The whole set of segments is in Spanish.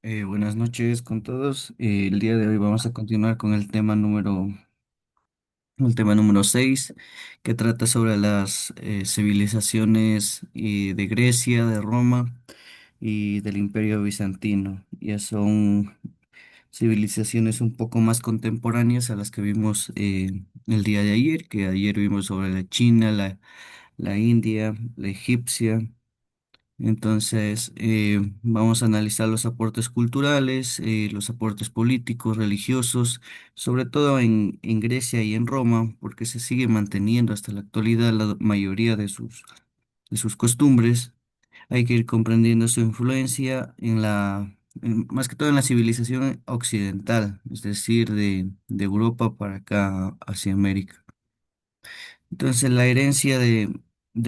Buenas noches con todos. El día de hoy vamos a continuar con el tema número 6, que trata sobre las civilizaciones de Grecia, de Roma y del Imperio Bizantino. Ya son civilizaciones un poco más contemporáneas a las que vimos el día de ayer, que ayer vimos sobre la China, la India, la egipcia. Entonces, vamos a analizar los aportes culturales, los aportes políticos, religiosos, sobre todo en Grecia y en Roma, porque se sigue manteniendo hasta la actualidad la mayoría de sus costumbres. Hay que ir comprendiendo su influencia más que todo en la civilización occidental, es decir, de Europa para acá hacia América. Entonces, la herencia de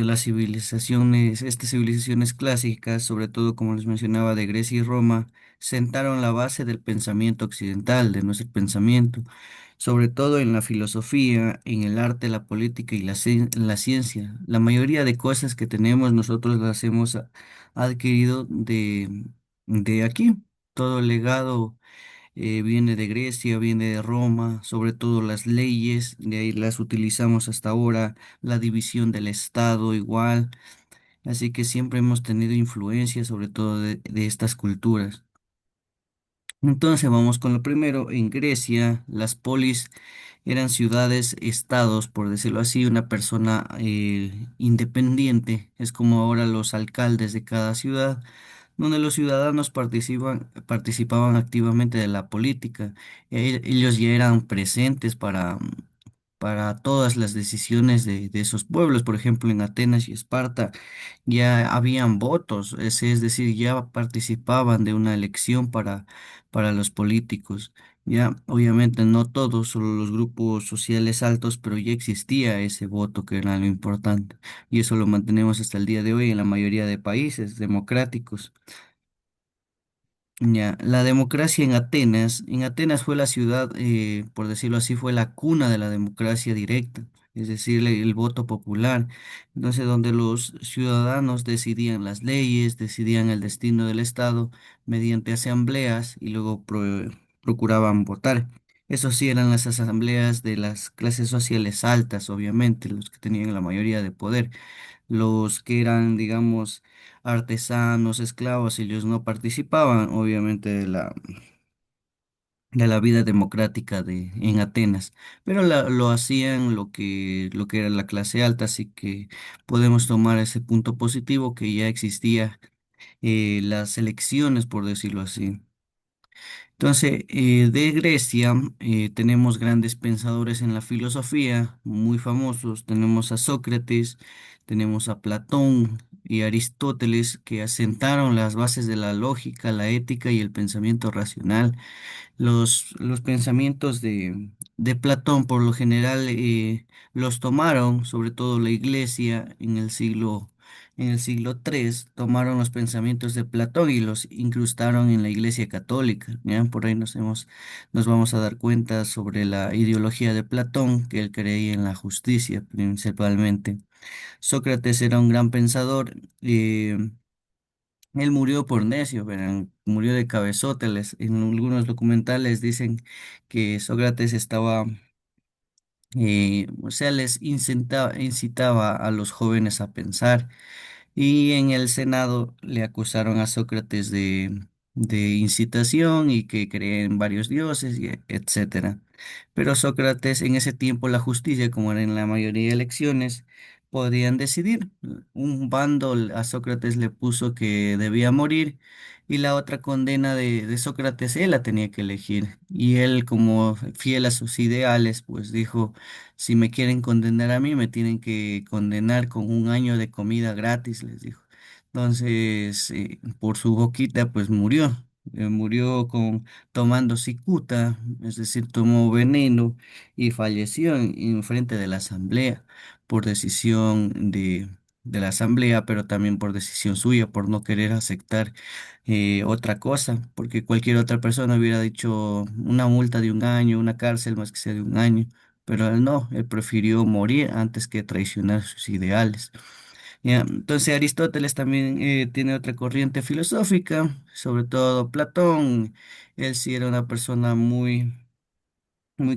las civilizaciones, estas civilizaciones clásicas, sobre todo como les mencionaba, de Grecia y Roma, sentaron la base del pensamiento occidental, de nuestro pensamiento, sobre todo en la filosofía, en el arte, la política y la ciencia. La mayoría de cosas que tenemos nosotros las hemos adquirido de aquí. Todo el legado viene de Grecia, viene de Roma, sobre todo las leyes, de ahí las utilizamos hasta ahora, la división del Estado igual, así que siempre hemos tenido influencia sobre todo de estas culturas. Entonces vamos con lo primero. En Grecia, las polis eran ciudades, estados, por decirlo así, una persona independiente. Es como ahora los alcaldes de cada ciudad, donde los ciudadanos participaban activamente de la política. Ellos ya eran presentes para todas las decisiones de esos pueblos. Por ejemplo, en Atenas y Esparta ya habían votos, es decir, ya participaban de una elección para los políticos. Ya, obviamente no todos, solo los grupos sociales altos, pero ya existía ese voto que era lo importante. Y eso lo mantenemos hasta el día de hoy en la mayoría de países democráticos. Ya, la democracia en Atenas fue la ciudad, por decirlo así, fue la cuna de la democracia directa, es decir, el voto popular. Entonces, donde los ciudadanos decidían las leyes, decidían el destino del Estado mediante asambleas y luego procuraban votar. Eso sí, eran las asambleas de las clases sociales altas, obviamente, los que tenían la mayoría de poder. Los que eran, digamos, artesanos, esclavos, ellos no participaban, obviamente, de la vida democrática en Atenas, pero lo hacían lo que era la clase alta, así que podemos tomar ese punto positivo que ya existía las elecciones, por decirlo así. Entonces, de Grecia tenemos grandes pensadores en la filosofía, muy famosos. Tenemos a Sócrates, tenemos a Platón y Aristóteles, que asentaron las bases de la lógica, la ética y el pensamiento racional. Los pensamientos de Platón, por lo general, los tomaron, sobre todo la Iglesia, en el siglo III, tomaron los pensamientos de Platón y los incrustaron en la Iglesia católica. ¿Ya? Por ahí nos vamos a dar cuenta sobre la ideología de Platón, que él creía en la justicia principalmente. Sócrates era un gran pensador. Él murió por necio, verán, murió de cabezote. En algunos documentales dicen que Sócrates estaba, o sea, les incitaba a los jóvenes a pensar. Y en el Senado le acusaron a Sócrates de incitación y que creía en varios dioses, y etcétera. Pero Sócrates, en ese tiempo, la justicia, como era en la mayoría de elecciones, podían decidir. Un bando a Sócrates le puso que debía morir y la otra condena de Sócrates él la tenía que elegir. Y él, como fiel a sus ideales, pues dijo: si me quieren condenar a mí, me tienen que condenar con un año de comida gratis, les dijo. Entonces, por su boquita, pues murió. Murió tomando cicuta, es decir, tomó veneno y falleció en frente de la asamblea por decisión de la asamblea, pero también por decisión suya, por no querer aceptar otra cosa, porque cualquier otra persona hubiera dicho una multa de un año, una cárcel más que sea de un año. Pero él no, él prefirió morir antes que traicionar sus ideales. Ya, entonces Aristóteles también tiene otra corriente filosófica, sobre todo Platón. Él sí era una persona muy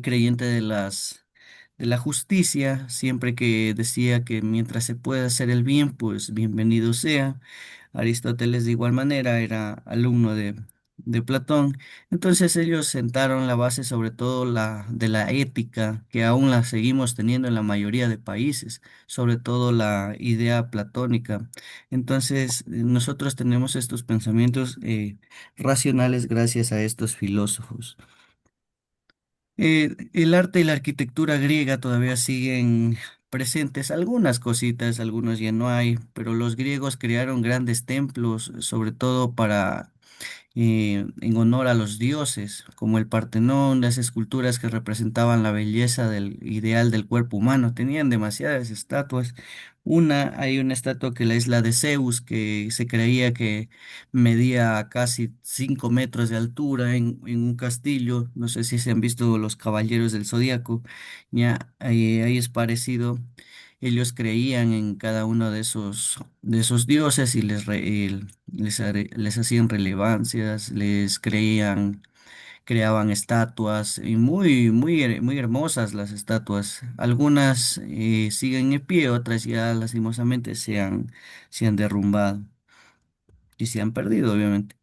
creyente de la justicia, siempre que decía que mientras se pueda hacer el bien, pues bienvenido sea. Aristóteles de igual manera era alumno de Platón. Entonces ellos sentaron la base sobre todo de la ética, que aún la seguimos teniendo en la mayoría de países, sobre todo la idea platónica. Entonces nosotros tenemos estos pensamientos racionales gracias a estos filósofos. El arte y la arquitectura griega todavía siguen presentes, algunas cositas, algunos ya no hay, pero los griegos crearon grandes templos, sobre todo para en honor a los dioses, como el Partenón, las esculturas que representaban la belleza del ideal del cuerpo humano. Tenían demasiadas estatuas. Hay una estatua que es la de Zeus, que se creía que medía casi 5 metros de altura en un castillo. No sé si se han visto los Caballeros del Zodíaco. Ya, ahí es parecido. Ellos creían en cada uno de esos dioses y les hacían relevancias, creaban estatuas y muy hermosas las estatuas. Algunas siguen en pie, otras ya lastimosamente se han derrumbado y se han perdido, obviamente.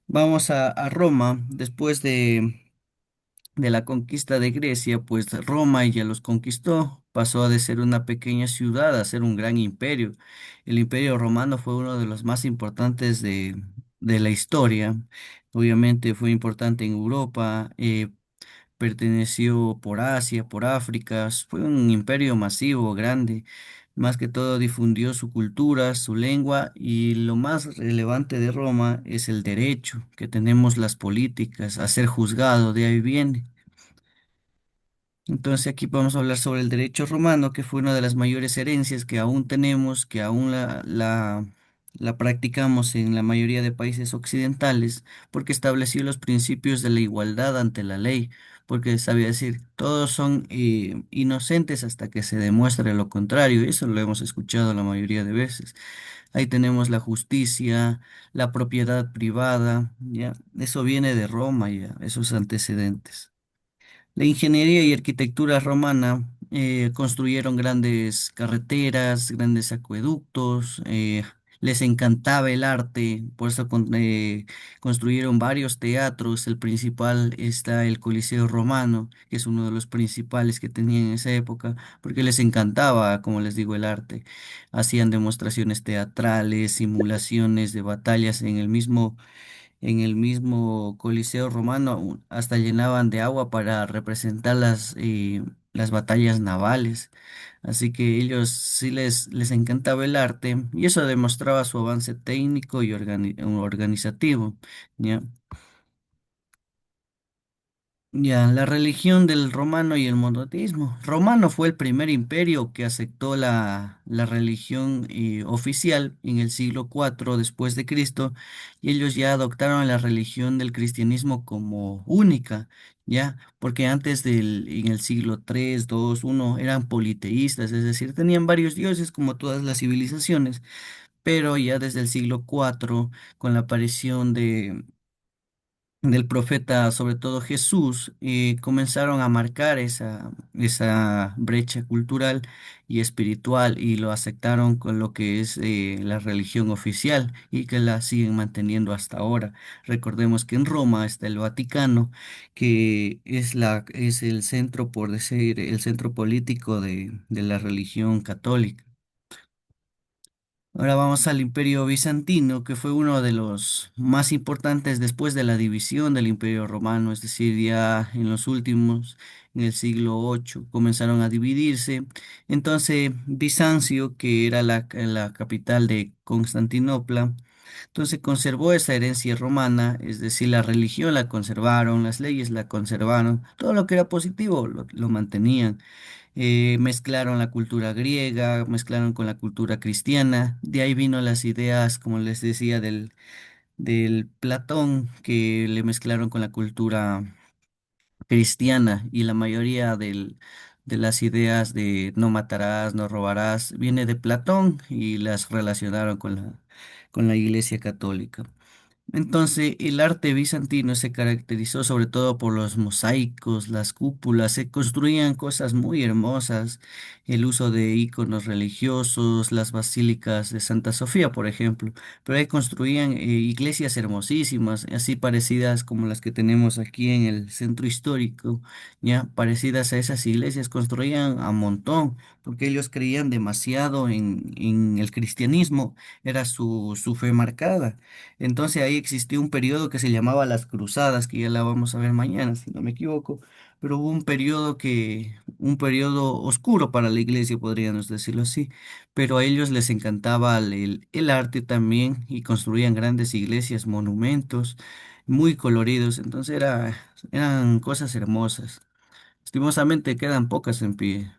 Vamos a Roma, después de la conquista de Grecia, pues Roma ya los conquistó, pasó de ser una pequeña ciudad a ser un gran imperio. El imperio romano fue uno de los más importantes de la historia. Obviamente fue importante en Europa, perteneció por Asia, por África, fue un imperio masivo, grande. Más que todo difundió su cultura, su lengua y lo más relevante de Roma es el derecho, que tenemos las políticas, a ser juzgado, de ahí viene. Entonces aquí vamos a hablar sobre el derecho romano, que fue una de las mayores herencias que aún tenemos, que aún la practicamos en la mayoría de países occidentales, porque estableció los principios de la igualdad ante la ley, porque sabía decir, todos son inocentes hasta que se demuestre lo contrario, y eso lo hemos escuchado la mayoría de veces. Ahí tenemos la justicia, la propiedad privada, ya, eso viene de Roma, ya, esos antecedentes. La ingeniería y arquitectura romana construyeron grandes carreteras, grandes acueductos, les encantaba el arte, por eso construyeron varios teatros. El principal está el Coliseo Romano, que es uno de los principales que tenían en esa época, porque les encantaba, como les digo, el arte. Hacían demostraciones teatrales, simulaciones de batallas en el mismo Coliseo romano hasta llenaban de agua para representar las batallas navales. Así que ellos sí les encantaba el arte y eso demostraba su avance técnico y organizativo. ¿Ya? Ya, la religión del romano y el monoteísmo. Romano fue el primer imperio que aceptó la religión oficial en el siglo IV después de Cristo y ellos ya adoptaron la religión del cristianismo como única, ya, porque en el siglo III, II, I eran politeístas, es decir, tenían varios dioses como todas las civilizaciones, pero ya desde el siglo IV, con la aparición del profeta, sobre todo Jesús, comenzaron a marcar esa brecha cultural y espiritual y lo aceptaron con lo que es la religión oficial y que la siguen manteniendo hasta ahora. Recordemos que en Roma está el Vaticano, que es el centro, por decir, el centro político de la religión católica. Ahora vamos al Imperio Bizantino, que fue uno de los más importantes después de la división del Imperio Romano, es decir, ya en los últimos, en el siglo VIII, comenzaron a dividirse. Entonces, Bizancio, que era la capital de Constantinopla, entonces conservó esa herencia romana, es decir, la religión la conservaron, las leyes la conservaron, todo lo que era positivo lo mantenían. Mezclaron la cultura griega, mezclaron con la cultura cristiana, de ahí vino las ideas, como les decía, del Platón, que le mezclaron con la cultura cristiana y la mayoría de las ideas de no matarás, no robarás, viene de Platón y las relacionaron con la Iglesia Católica. Entonces, el arte bizantino se caracterizó sobre todo por los mosaicos, las cúpulas, se construían cosas muy hermosas, el uso de íconos religiosos, las basílicas de Santa Sofía, por ejemplo, pero ahí construían iglesias hermosísimas, así parecidas como las que tenemos aquí en el centro histórico, ya parecidas a esas iglesias, construían a montón, porque ellos creían demasiado en el cristianismo, era su fe marcada. Entonces ahí existió un periodo que se llamaba las Cruzadas, que ya la vamos a ver mañana, si no me equivoco, pero hubo un periodo oscuro para la iglesia, podríamos decirlo así, pero a ellos les encantaba el arte también y construían grandes iglesias, monumentos muy coloridos, entonces eran cosas hermosas. Lastimosamente quedan pocas en pie.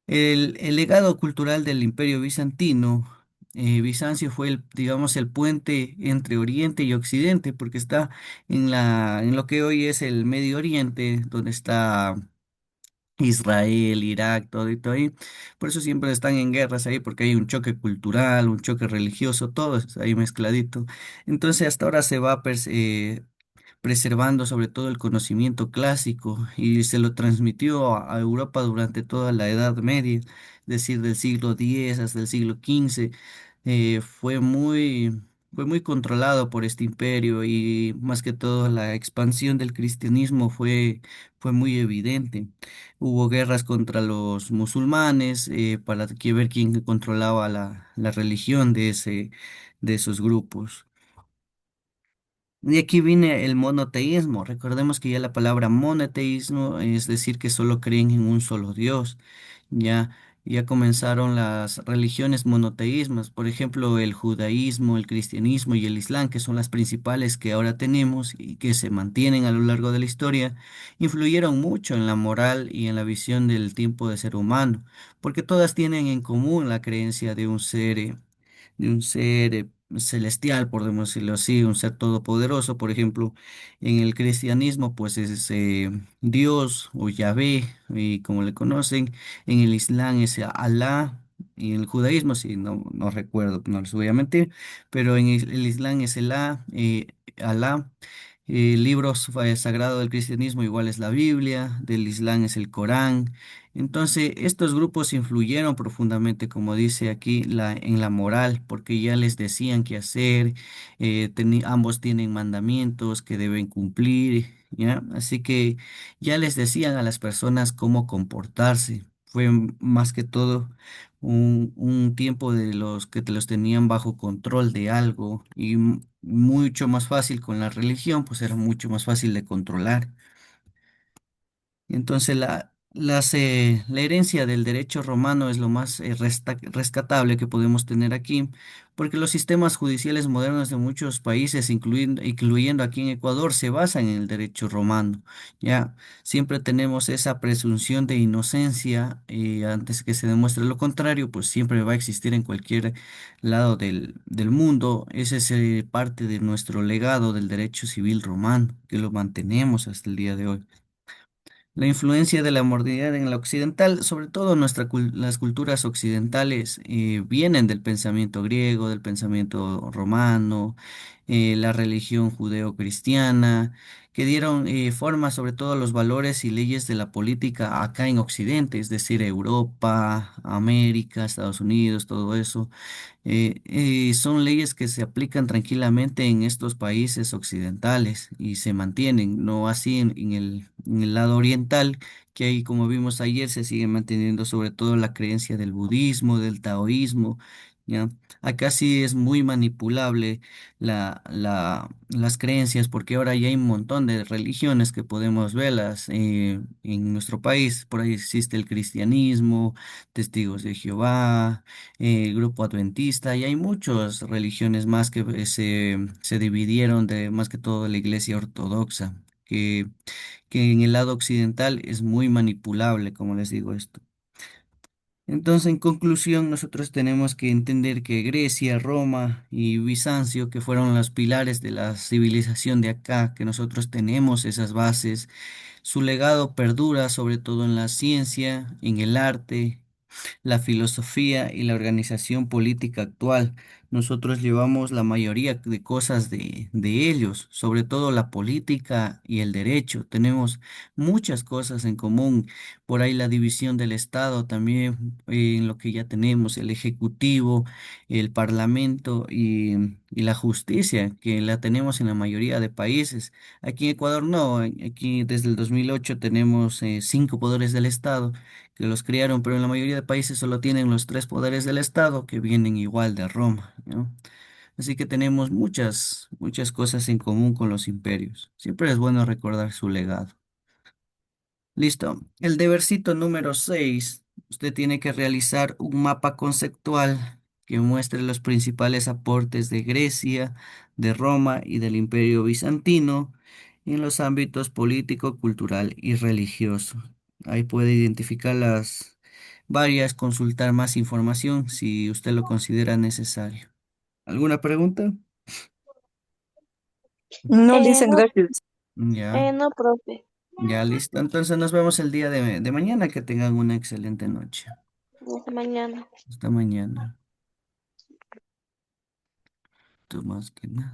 El legado cultural del Imperio Bizantino, Bizancio fue digamos, el puente entre Oriente y Occidente, porque está en lo que hoy es el Medio Oriente, donde está Israel, Irak, todo y todo ahí. Por eso siempre están en guerras ahí, porque hay un choque cultural, un choque religioso, todo es ahí mezcladito. Entonces, hasta ahora se va preservando sobre todo el conocimiento clásico y se lo transmitió a Europa durante toda la Edad Media, es decir, del siglo X hasta el siglo XV. Fue muy controlado por este imperio y más que todo la expansión del cristianismo fue muy evidente. Hubo guerras contra los musulmanes para ver quién controlaba la religión de esos grupos. De aquí viene el monoteísmo. Recordemos que ya la palabra monoteísmo es decir que solo creen en un solo Dios. Ya, ya comenzaron las religiones monoteísmas, por ejemplo, el judaísmo, el cristianismo y el islam, que son las principales que ahora tenemos y que se mantienen a lo largo de la historia, influyeron mucho en la moral y en la visión del tiempo de ser humano, porque todas tienen en común la creencia de un ser celestial, por decirlo así, un ser todopoderoso. Por ejemplo, en el cristianismo, pues es Dios o Yahvé, y como le conocen. En el Islam es Alá. Y en el judaísmo, sí, no recuerdo, no les voy a mentir, pero en el Islam es Alá. El libro sagrado del cristianismo igual es la Biblia, del Islam es el Corán. Entonces, estos grupos influyeron profundamente, como dice aquí, en la moral, porque ya les decían qué hacer, ambos tienen mandamientos que deben cumplir, ¿ya? Así que ya les decían a las personas cómo comportarse. Fue más que todo un tiempo de los que te los tenían bajo control de algo y mucho más fácil con la religión, pues era mucho más fácil de controlar. Entonces, la herencia del derecho romano es lo más rescatable que podemos tener aquí, porque los sistemas judiciales modernos de muchos países, incluyendo aquí en Ecuador, se basan en el derecho romano. Ya siempre tenemos esa presunción de inocencia, antes que se demuestre lo contrario, pues siempre va a existir en cualquier lado del mundo. Ese es parte de nuestro legado del derecho civil romano, que lo mantenemos hasta el día de hoy. La influencia de la modernidad en la occidental, sobre todo las culturas occidentales, vienen del pensamiento griego, del pensamiento romano, la religión judeo-cristiana, que dieron forma sobre todo a los valores y leyes de la política acá en Occidente, es decir, Europa, América, Estados Unidos, todo eso. Son leyes que se aplican tranquilamente en estos países occidentales y se mantienen, no así en el lado oriental, que ahí, como vimos ayer, se sigue manteniendo sobre todo la creencia del budismo, del taoísmo, ¿ya? Acá sí es muy manipulable las creencias, porque ahora ya hay un montón de religiones que podemos verlas en nuestro país. Por ahí existe el cristianismo, testigos de Jehová, grupo adventista, y hay muchas religiones más que se dividieron de más que todo la iglesia ortodoxa, que en el lado occidental es muy manipulable, como les digo esto. Entonces, en conclusión, nosotros tenemos que entender que Grecia, Roma y Bizancio, que fueron los pilares de la civilización de acá, que nosotros tenemos esas bases, Su legado perdura sobre todo en la ciencia, en el arte, la filosofía y la organización política actual. Nosotros llevamos la mayoría de cosas de ellos, sobre todo la política y el derecho. Tenemos muchas cosas en común. Por ahí la división del Estado también, en lo que ya tenemos, el Ejecutivo, el Parlamento y la justicia, que la tenemos en la mayoría de países. Aquí en Ecuador no, aquí desde el 2008 tenemos 5 poderes del Estado que los criaron, pero en la mayoría de países solo tienen los 3 poderes del Estado que vienen igual de Roma, ¿no? Así que tenemos muchas cosas en común con los imperios. Siempre es bueno recordar su legado. Listo. El debercito número 6. Usted tiene que realizar un mapa conceptual que muestre los principales aportes de Grecia, de Roma y del Imperio Bizantino en los ámbitos político, cultural y religioso. Ahí puede identificar las varias, consultar más información si usted lo considera necesario. ¿Alguna pregunta? No dicen No, gracias. Ya, no, profe. ya listo. Entonces nos vemos el día de mañana. Que tengan una excelente noche. Hasta mañana. Hasta mañana. Tú más que nada.